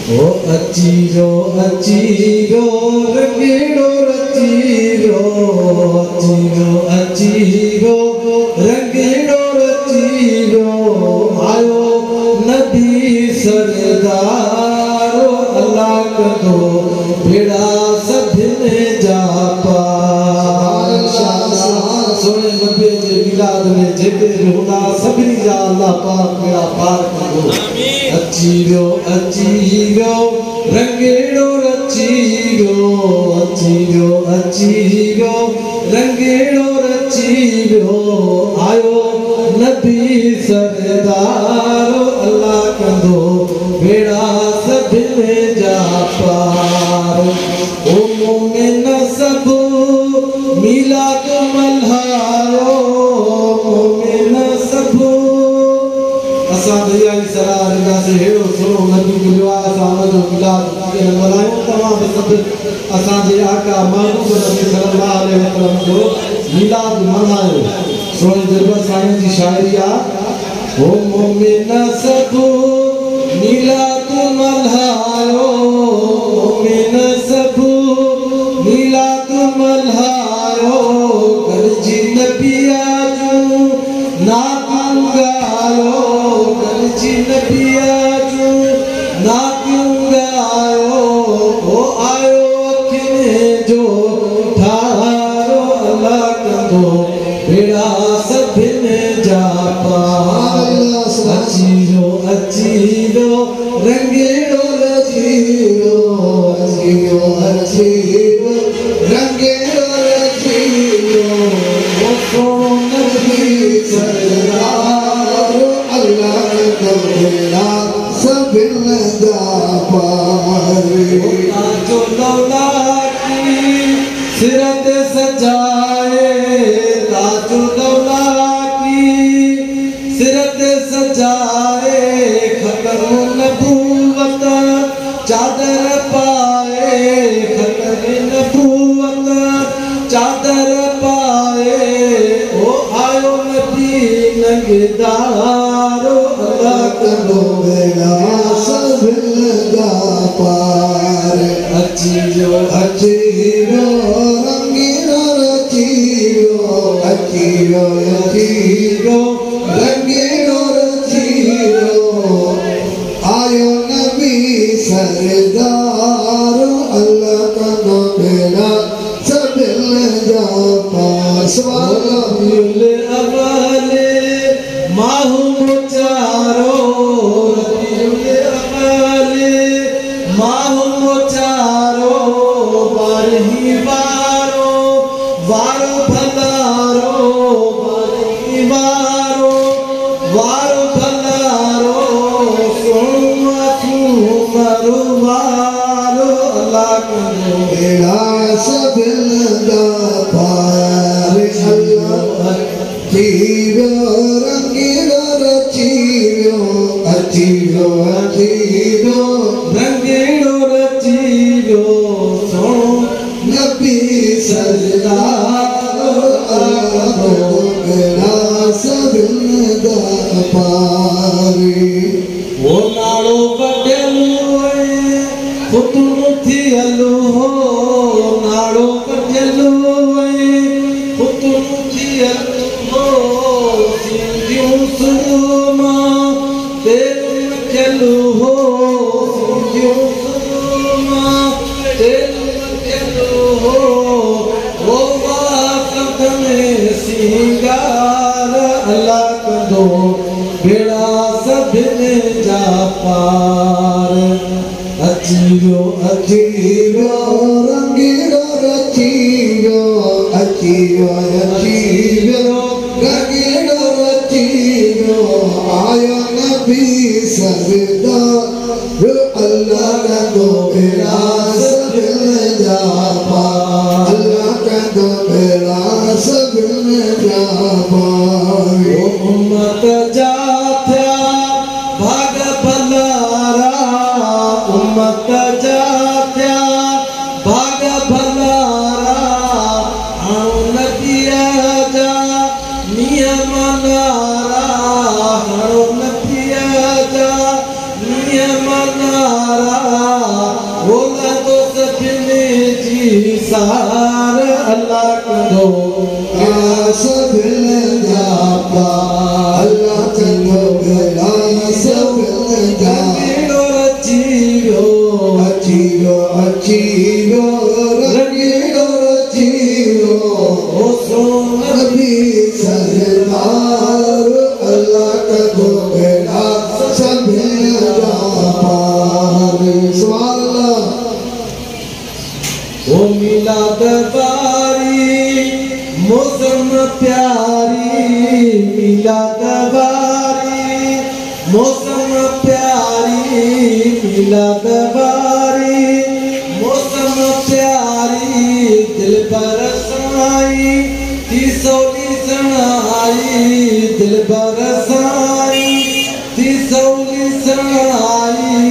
ओ अचीरो रंगीड़ो रचीरो अचीरो रंगीड़ो रचीरो आयो नबी सरदारो अल्लाह कदो बेड़ा सभिने जा पार सोने नबी जे मिलाद में जेके हुदा सभिनी जा अल्लाह पाक बेड़ा पार कदो अचीरो रंगीड़ो रचीरो रंगीड़ो रचीरो आयो नबी सरदारो अल्लाह कंदो बेड़ा सभिने जा पार ओ मोमिन सब मिलाद मल्हायो मोमिन सब असा दया सरार दा से हेड़ो सुनो नबी मिलवा सामने जो मिलाद के मल्हायो तमाम सब असा जे आका महबूब नबी सल्लल्लाहु अलैहि वसल्लम जो मिलाद मल्हायो सोने दरबार साईं जी शायरी आ ओ मोमिन सब मिलाद मल्हायो मोमिन सब मिलाद मल्हायो गरजी नबी आजू नाम गायो गरजी नबी आजू नाम गायो ओ आयो अखिने जो ठारो अल्लाह कंदो बेड़ा सभिने जा पार अचीरो रंगीड़ो रचीरो रंगीड़ो रचीरो ओ सोनो नबी सरदारो अल्लाह कंदो बेड़ा सभिने जा पार जो लौला की सिरत सजाए ताजो लौला की सिरत सजाए खत्म नबूवत चादर पाए खत्म नबूवत चादर पाए ओ आयो नबी नंगदारो अल्लाह कंदो बेड़ा सभिने जा पार अचीरो रंगीड़ो रचीरो रंगीड़ो रचीरो आयो नबी सरदारो अल्लाह कंदो बेड़ा सभिने जा पार रबीउल अव्वल माहू चारो रबीउल अव्वल माहू चारो बारही बारो वारो भलारो बारही बारो वारो भलारो सोमा मरु वारो अल्लाह कंदो बेड़ा सभिने जा पार अचीरो रंगीड़ो रचीरो रंगीड़ो रचीरो सोनो नबी सरदारो बेड़ा सभिने जा पार वो नालो बदलू खुद थियलू हो नालो बदलू खुद थियलू हो सिंधियूं सुरमा तेल चलू हो सिंधियूं सुरमा तेल चलू हो वो वाक़त में सिंगार अल्लाह कंदो बेड़ा सभिने जा पार अचीरो रंगीड़ो रचीरो रंगीड़ो रचीरो आयो नबी सरदारो अल्लाह कंदो बेड़ा सभिने जा पार अल्लाह कंदो बेड़ा सभिने जा पार उम्मत जा थिया भाग भलारा उम्मत जा थिया भाग भलारा आओ नबी जा नियम नारा आओ नबी जा नियम मनारा बोला तो सभिनी जी सार अल्लाह कंदो सभिनी जा पार अल्लाह कंदो सभिनी जा रचियो अचियो अचियो रंगीलो रचियो ओ सोन नबी सरदार अल्लाह कंदो सभिनी जा पार सुभान अल्लाह ओ मिलाद बारी मौसम प्यारी मिलाद बारी मौसम प्यारी मिलाद बारी मौसम प्यारी दिल बरसाई ती सोली सनाई दिल बरसाई ती सोली सनाई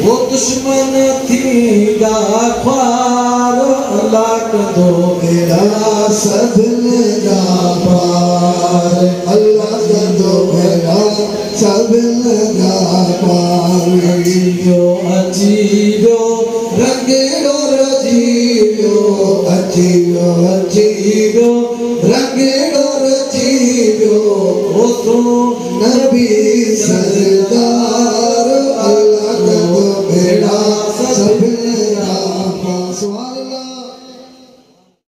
वो दुश्मन थी दा ख्वार अल्लाह कंदो मेरा सभिनी जा पार अल्लाह कंदो मेरा सभिनी जा पार अजीबो अजीबो रंगीलो रजीबो अजीबो अजीबो रंगीलो रजीबो ओ तो नबी सरदार